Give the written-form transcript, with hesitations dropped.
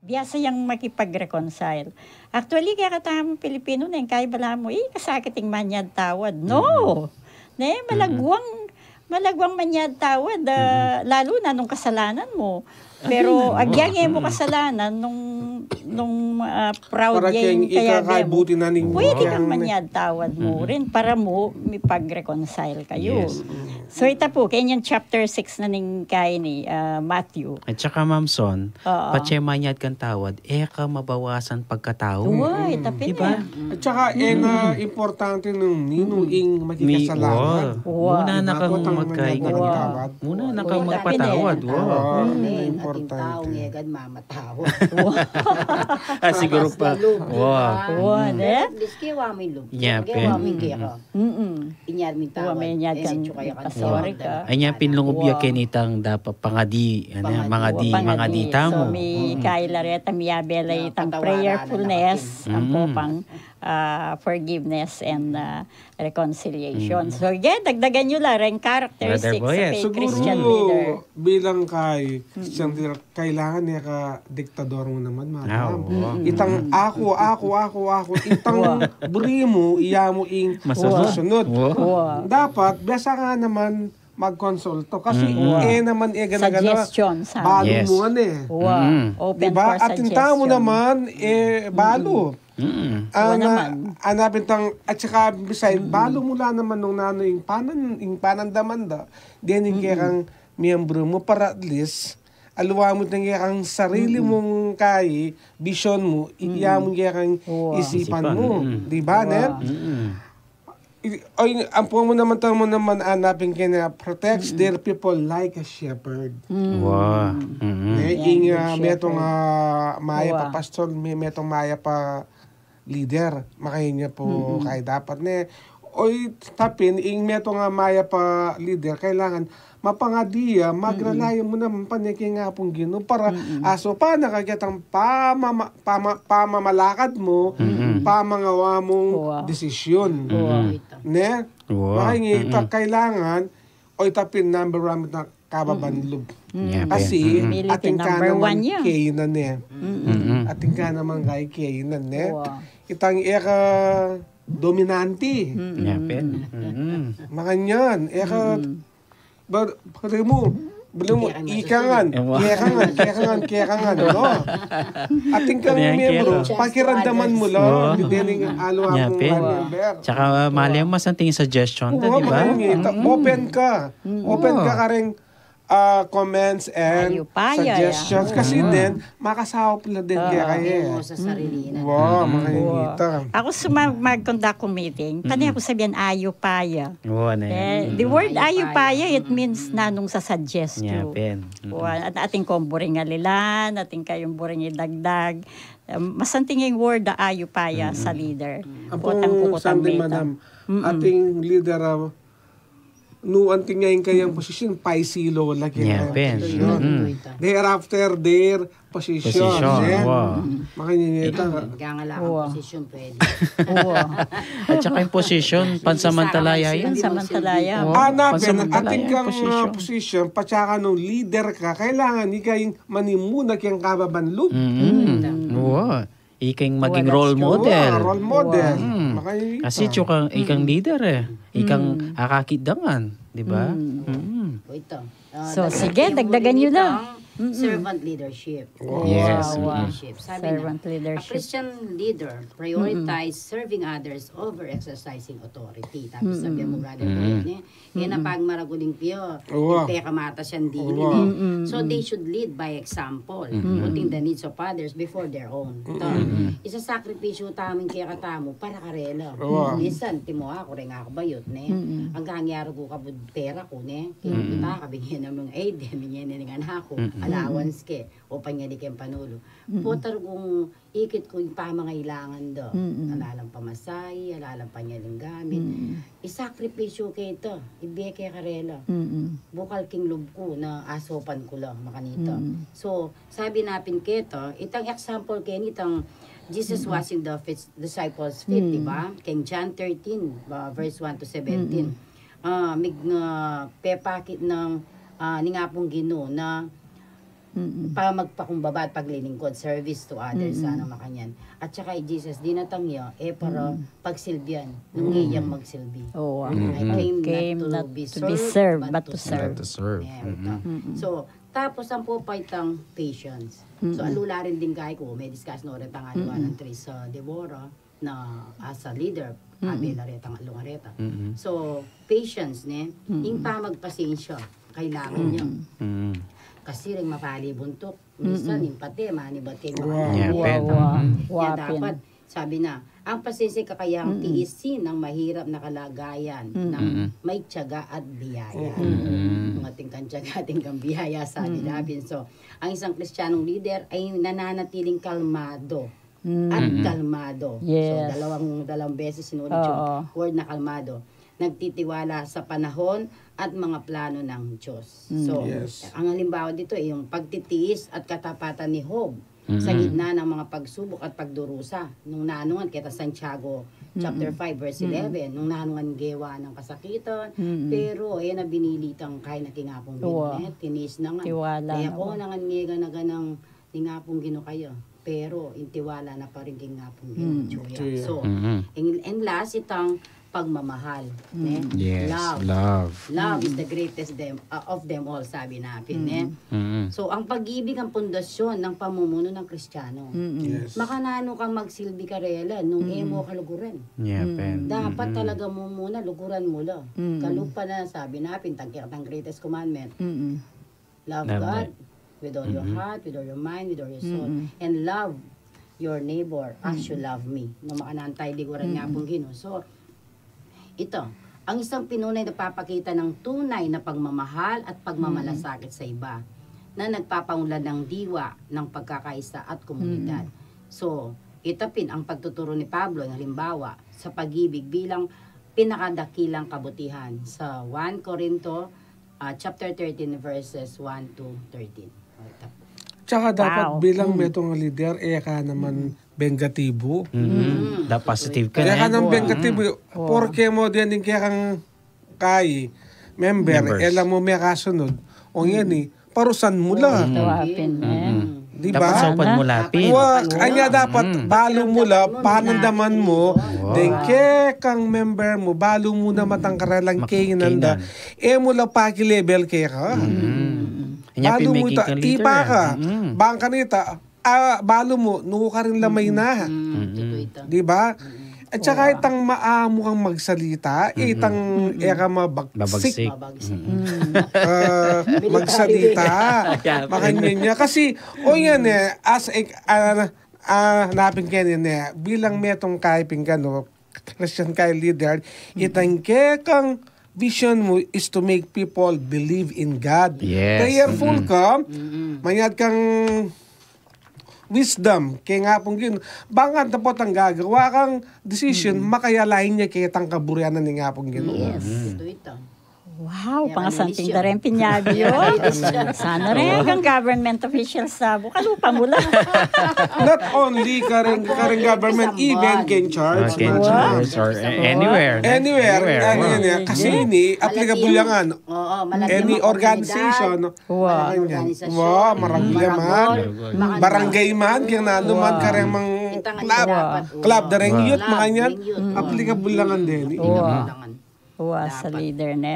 Biyasa yang makipag-reconcile. Actually, kaya katama Pilipino na yung kaya bala mo, kasakiting manyad tawad. No! Ne, malagwang manyad tawad, lalo na nung kasalanan mo. Pero agyang mo kasalanan nung proud yang kaya mo. Pwede kang manyad tawad mo rin para mo mipag-reconcile kayo. Yes. So ita po, kanyang chapter 6 na ning kay ni Matthew. At saka Ma'am Son, patse manyad kang tawad, ka mabawasan pagkatao. Uy, tapin diba? At saka, importante nung ninuing magkikasalanan. Muna na kang magkaiganitawad. Muna na kang magpatawad. Ating tao ngayon mamatawad. Siguro pa. Wow. Diski wami lub. Nyapen. Wami kaya. Inyar mi tawad. Wami nyad kan pasori ka. Ay niya pinlungubya kinitang dapat pangadi tamo. So mi kailareta mi abelay tang prayerfulness ang popang forgiveness and reconciliation. So dagdagan nyo lang ang characteristics sa Christian leader. Bilang kay Christian leader, kailangan niya ka diktador mo naman, madam. Itang ako. Itang buri mo, iya mo ing masusunod. Dapat, besa nga naman magkonsulto. Kasi naman ganagana. Suggestion. Balo mo nga Open diba? for At suggestion. yung tao naman, balo. Anapin tang at saka beside balo mula naman nung nano yung panandaman da din yung kang miyembro mo para at least aluwa mo nang kang sarili mong vision mo iya mo kang isipan mo di ba net ang po mo naman anapin kaya protects their people like a shepherd. Metong maya pa pastor, metong maya pa leader, makain niya po kay dapat ne. Tapin, meto nga maya pa leader, kailangan mapangadiya, magralayo mo naman paniki nga pong Ginoo para aso pa nakakitang pamamalakad mo, pamangawa mong desisyon. Ne? Makingita, kailangan, tapin number one na kababanlog. Kasi, ating ka naman kainan ating ka naman kainan itang dominante. Makanyan. Pagkatay mo, ikangan, no? Ating kang miyembro, pakiramdaman mo lang, hindi alawa mong member. Tsaka mali ang masanting suggestion, di ba? Open ka rin comments and suggestions. Kasi din, makasahop na din kaya sa sarili na. Makikita. Ako mag-conduct meeting, kanya ako sabihan ayupaya. The word ayupaya, it means nanong sa suggest you. At ating kong buring alilan, ating kayong buring idagdag. Masanting yung word na ayupaya sa leader. Apong Sunday, madam, ating leader anting ngayon kayang posisyon, paisilo lagi. Thereafter, their position. Makikita. Gangala ang posisyon pwede. At saka yung posisyon, pansamantalaya yan. Pansamantalaya. Hanapin, ating kang posisyon, patsaka nung leader ka, kailangan ikayong manimuna kayang kababanlog. Ikang maging role model. Role model. Kasi ikang leader Ikang akakidangan. Di ba? So, sige, dagdagan nyo lang. Servant leadership. Sabi servant leadership. A Christian leader prioritize serving others over exercising authority. Tapos sabi mo, brother, yan ang pagmaraguling piyo. Peka mata siyang dili. So they should lead by example, putting the needs of others before their own. Isa sakripisyo taming kaya katamo para karela. Minsan, timo ako rin ako bayot. Ang gangyaro ko kabudtera ko. Kaya kita kabigyan ng mga aid, binyan na ng anak ko. Allowance ke o panyali kayong panulo. Putar kung ikit ko yung pamangailangan do. Alalang pamasay, alalang panyaling gamit. Isakripisyo kayo ito. Ibeke karela. Bukal king loob ko na asopan ko lang makanito. So, sabi napin keto, itang example kayo nitang Jesus washing the disciples' feet, diba? King John 13, verse 1 to 17. Mig na pepakit ng ningapong Ginoo na para magpakumbaba at paglilingkod, service to others, ano makanyan. At saka Jesus, dinatangyo, para pagsilbihan, nung iyang magsilbi. I came not to be served, but to serve. So, tapos ang pupaitang patience. So, alula rin din kay ko, may discuss no rin ang ng Tris Deborah, na as a leader, Abel Areta, Lungareta. So, patience, yung pamagpasensya, kailangan niya. Kasi rin mapalibuntok. Minsan, yung pati, manibatin. Kaya dapat, sabi na, ang pasensya kakayang tiisin ng mahirap na kalagayan ng may tiyaga at biyaya. Kung ating kantyaga, ating kang biyaya, sabi natin. So, ang isang Kristiyanong leader ay nananatiling kalmado at kalmado. Yes. So, dalawang beses sinulit yung word na kalmado. Nagtitiwala sa panahon at mga plano ng Diyos. So, ang halimbawa dito ay yung pagtitiis at katapatan ni Job sa gitna ng mga pagsubok at pagdurusa. Nung naanungan, kita Santiago chapter 5 verse 11, nung naanungan gewa ng kasakitan, pero na binilitang kay na tingapong ginunet, tinis na nga. Kaya ko nangan ngega na ganang tingapong gino kayo. Pero intiwala na pa rin tingapong gino. So, and last, itang pagmamahal. Yes, love. Love is the greatest of them all, sabi natin. So, ang pag-ibig ang pundasyon ng pamumuno ng Kristiyano. Makanano kang magsilbi karela nung emo kaluguran. Dapat talaga mo muna, luguran mo la. Kalupa na, sabi natin, tangkirang greatest commandment. Love God with all your heart, with all your mind, with all your soul. And love your neighbor as you love me. No, makanantay liguran nga pong Ginoo. So, ito, ang isang pinunay na papakita ng tunay na pagmamahal at pagmamalasakit sa iba na nagpapaunlad ng diwa ng pagkakaisa at komunidad. So, itapin ang pagtuturo ni Pablo ng halimbawa sa pag-ibig bilang pinakadakilang kabutihan sa 1 Corinto chapter 13 verses 1 to 13. Tsaka dapat bilang metong leader, ka naman bengatibo. Da positive ka kaya ka ng bengatibo. Porque mo din kaya kang kay member, alam mo may kasunod. O yan parusan mo la. Di ba? Dapat sopan mo lapin. Kanya dapat balo mo la, panandaman mo, then kaya kang member mo, balo mo na matangkaralang kaya nanda. Mo la paki-level kaya ka. Balo mo tipa ka. Bang kanita, balo mo, nuko ka rin lamay na. Di ba? At saka itang maamo kang magsalita, itang mabagsik. Magsalita. Makanya niya. Kasi, yan as napin kanin bilang metong kaiping Christian kay leader, itang kang vision mo is to make people believe in God. Yes. Prayerful ka, mayad kang wisdom. Kaya nga pong bangan tapos ang gagawa kang decision, makayalahin niya kaya tang kaburianan ni nga pong Yes. Ito. Wow, pangasanting na rin pinyabi yun. Sana rin ang government officials sa bukalupa mo lang. Not only kareng government, even can charge. Can charge or anywhere. Kasi ini, applicable yan. Any organization. Wow, marami man. Barangay man, kaya naluman kareng mang club, dareng youth, mga yan. Applicable lang din. Wow, sa leader na